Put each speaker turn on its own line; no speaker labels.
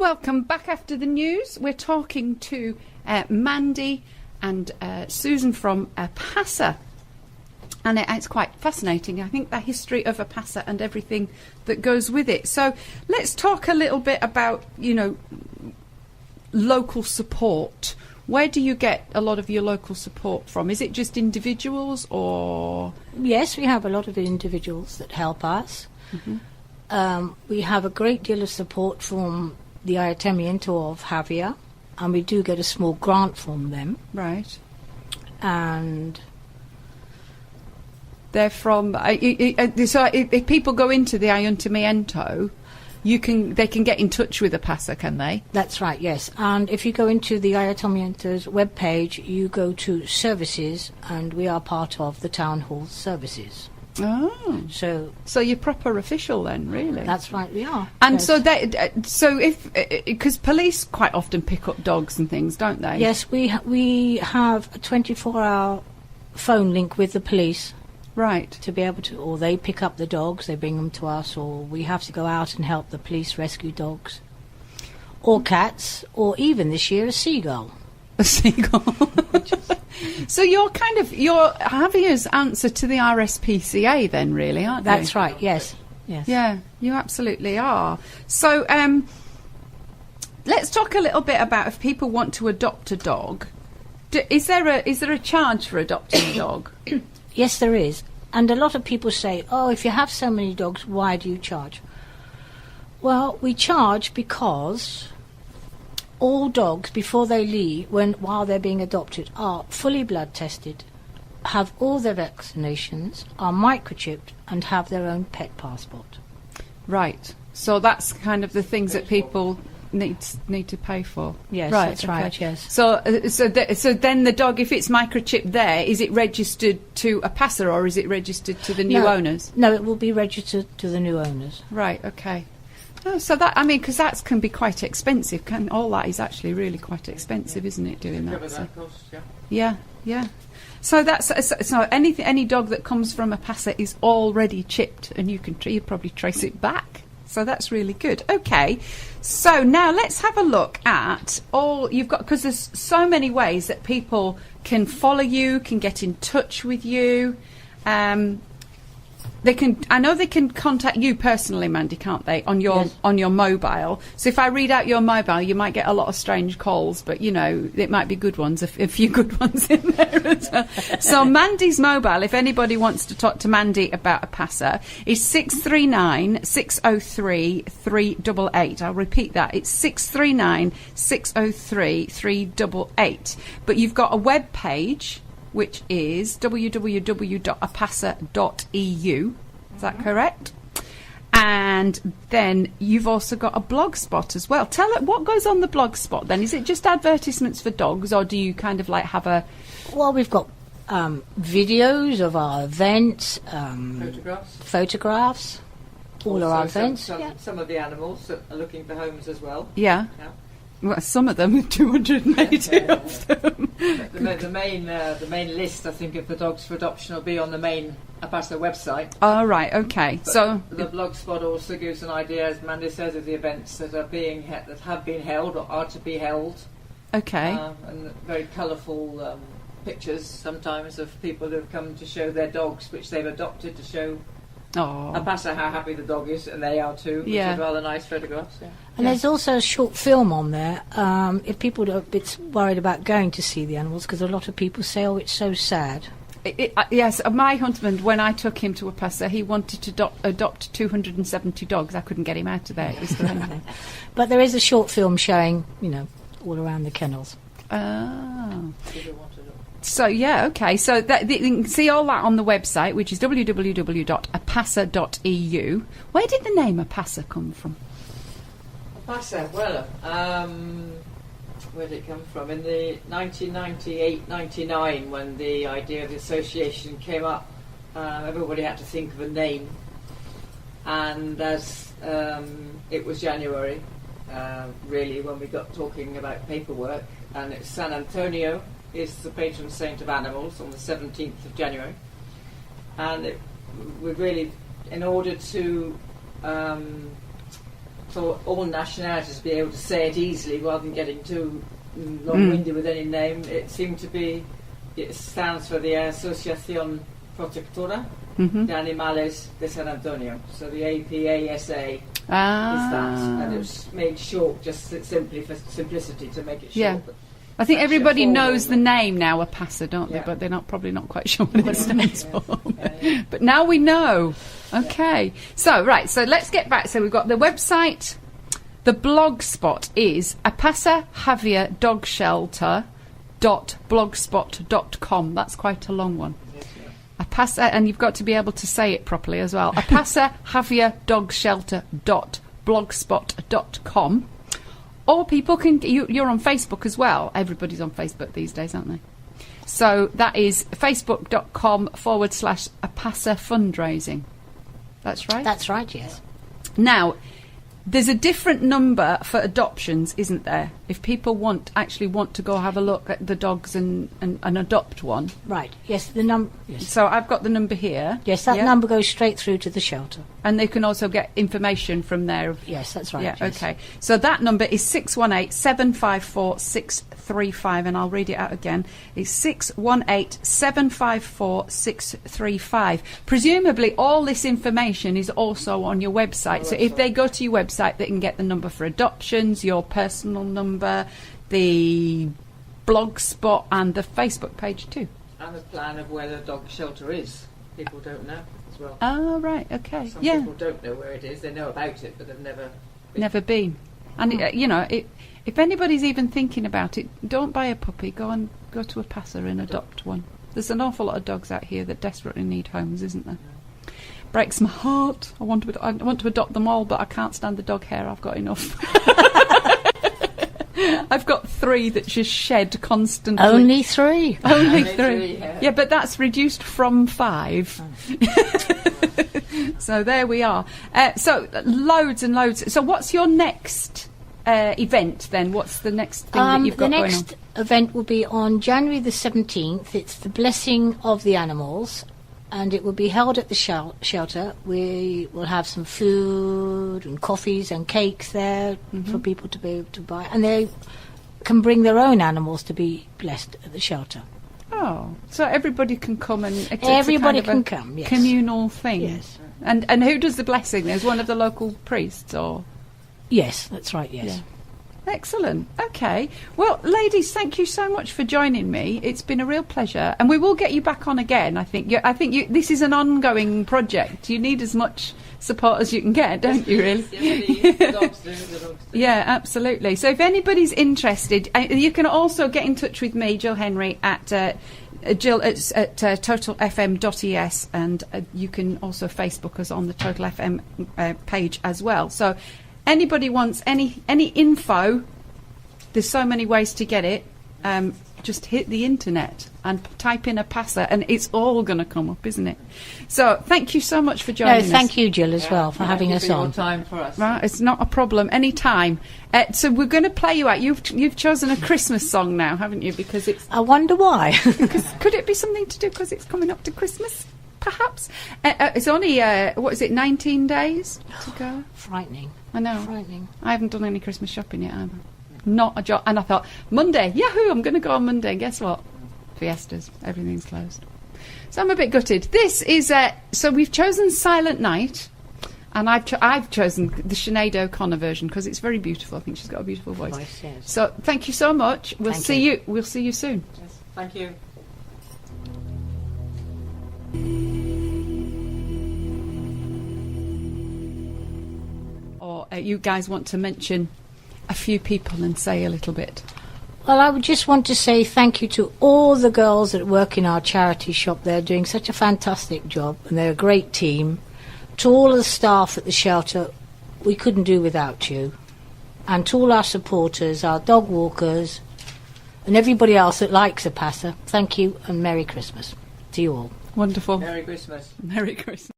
Welcome back after the news. We're talking to Mandy and Susan from APASA. And it's quite fascinating, I think, the history of APASA and everything that goes with it. So let's talk a little bit about, local support. Where do you get a lot of your local support from? Is it just individuals or...?
Yes, we have a lot of individuals that help us. Mm-hmm. We have a great deal of support from the Ayuntamiento of Javier, and we do get a small grant from them.
Right.
And
they're from... so if people go into the Ayuntamiento, they can get in touch with APASA, can they?
That's right, yes. And if you go into the Ayuntamiento's webpage, you go to services, and we are part of the Town Hall services.
Oh, so you're proper official then, really?
That's right, we are.
And
yes.
so if because police quite often pick up dogs and things, don't they?
Yes, we have a 24-hour phone link with the police.
Right.
To be able to, or they pick up the dogs, they bring them to us, or we have to go out and help the police rescue dogs, or cats, or even this year a seagull.
A seagull. So you're Javier's answer to the RSPCA then, really, aren't you?
That's right, yes.
Yeah, you absolutely are. So let's talk a little bit about if people want to adopt a dog. Is there a charge for adopting a dog?
Yes, there is. And a lot of people say, oh, if you have so many dogs, why do you charge? Well, we charge because all dogs, before they leave, while they're being adopted, are fully blood tested, have all their vaccinations, are microchipped, and have their own pet passport.
Right. So that's kind of the things that people need to pay for.
Yes, right, that's right. Yes.
So then the dog, if it's microchipped there, is it registered to APASA or is it registered to the new owners?
No, it will be registered to the new owners.
Right. Okay. Oh, so that, I mean, because that can be quite expensive. All that is actually really quite expensive, isn't it? Doing that. So. Yeah. So so any dog that comes from APASA is already chipped, and you probably trace it back. So that's really good. Okay, so now let's have a look at all you've got, because there's so many ways that people can follow you, can get in touch with you. I know they can contact you personally, Mandy, can't they, on your mobile? So if I read out your mobile, you might get a lot of strange calls, but it might be good ones, a few good ones in there as well. So Mandy's mobile, if anybody wants to talk to Mandy about APASA, is 639 603 388. I'll repeat that. It's 639 603 388. But you've got a web page, which is www.apasa.eu. Is that correct? And then you've also got a blog spot as well. Tell it what goes on the blog spot then. Is it just advertisements for dogs, or do you kind of like have a...
Well, we've got videos of our events, photographs, all of our events.
Some of the animals that are looking for homes as well.
Yeah. Well, some of them, 280 of them.
The main list, I think, of the dogs for adoption will be on the main APASA website.
Oh, right, okay.
But
so
the blog spot also gives an idea, as Mandy says, of the events that have been held or are to be held.
Okay.
And very colourful pictures sometimes of people who have come to show their dogs, which they've adopted, to show APASA how happy the dog is, and they are too, which is rather nice photographs. Yeah.
And there's also a short film on there if people are a bit worried about going to see the animals, because a lot of people say, oh, it's so sad.
Yes, my husband, when I took him to APASA, he wanted to adopt 270 dogs. I couldn't get him out of there. It was
But there is a short film showing, all around the kennels.
Oh. So, yeah, okay. So you can see all that on the website, which is www.apasa.eu. Where did the name APASA come from?
APASA, well, where did it come from? In the 1998-99, when the idea of the association came up, everybody had to think of a name. And as it was January, really, when we got talking about paperwork, and it's San Antonio is the patron saint of animals on the 17th of January. And we really, in order to for all nationalities to be able to say it easily rather than getting too long-winded with any name. It seemed to be, it stands for the Asociación Protectora de Animales de San Antonio. So the APASA is that, and it was made short just simply for simplicity to make it short.
Yeah. I think everybody knows the name now, APASA, don't they? But they're probably not quite sure what it stands for. But now we know. Okay. So let's get back. So we've got the website. The blog spot is apasajavierdogShelter.blogspot.com. That's quite a long one. APASA, and you've got to be able to say it properly as well. apasajavierdogShelter.blogspot.com. Or people can... You're on Facebook as well. Everybody's on Facebook these days, aren't they? So that is facebook.com/APASA fundraising. That's right?
That's right, yes.
Now, there's a different number for adoptions, isn't there? If people actually want to go have a look at the dogs and adopt one.
Right, yes, the number... Yes.
So I've got the number here.
Yes, that number goes straight through to the shelter. And
they can also get information from there.
Yes, that's right.
Yeah,
yes.
Okay. So that number is 618-754-635, and I'll read it out again. It's 618-754-635. Presumably all this information is also on your website. So if they go to your website, they can get the number for adoptions, your personal number, the blog spot, and the Facebook page too.
And the plan of where the dog shelter is. People don't know as well.
Oh, right, okay.
Some people don't know where it is. They know about it, but they've never been.
And, if anybody's even thinking about it, don't buy a puppy. Go to APASA and adopt one. There's an awful lot of dogs out here that desperately need homes, isn't there? Breaks my heart. I want to adopt them all, but I can't stand the dog hair. I've got enough. I've got 3 that just shed constantly.
Only 3?
Only 3. Yeah, but that's reduced from 5. So there we are. So loads and loads. So what's your next event then? What's the next thing that you've got going on?
The next event will be on January the 17th. It's the Blessing of the Animals, and it will be held at the shelter. We will have some food and coffees and cakes there for people to be able to buy, and they can bring their own animals to be blessed at the shelter.
Oh, so everybody can come and
everybody can come. Yes.
Communal thing.
Yes.
And who does the blessing? There's one of the local priests, or?
Yes, that's right. Yes.
Yeah. Excellent. Okay. Well, ladies, thank you so much for joining me. It's been a real pleasure, and we will get you back on again. I think. This is an ongoing project. You need as much support as you can get, don't you? Really? Yeah, absolutely. So, if anybody's interested, you can also get in touch with me, Jill Henry, at Jill at totalfm.es, and you can also Facebook us on the Total FM page as well. So. Anybody wants any info, there's so many ways to get it. Just hit the internet and type in APASA, and it's all going to come up, isn't it? So thank you so much for joining us.
Thank you, Jill, as well, for having us on.
Time for us.
Right, it's not a problem. Any time. So we're going to play you out. You've chosen a Christmas song now, haven't you? Because it's.
I wonder why.
Could it be something to do because it's coming up to Christmas? Perhaps. It's only 19 days to go.
Frightening.
I know.
Frightening.
I haven't done any Christmas shopping yet either. Not a job. And I thought, Monday, yahoo, I'm going to go on Monday. And guess what? Fiestas. Everything's closed. So I'm a bit gutted. This is, so we've chosen Silent Night. And I've chosen the Sinead O'Connor version because it's very beautiful. I think she's got a beautiful voice.
Yes.
So thank you so much. We'll see you soon.
Yes, thank you.
Or you guys want to mention a few people and say a little bit?
Well, I would just want to say thank you to all the girls that work in our charity shop. They're doing such a fantastic job, and they're a great team. To all of the staff at the shelter, we couldn't do without you. And to all our supporters, our dog walkers, and everybody else that likes APASA, thank you and Merry Christmas to you all.
Wonderful.
Merry Christmas.
Merry Christmas.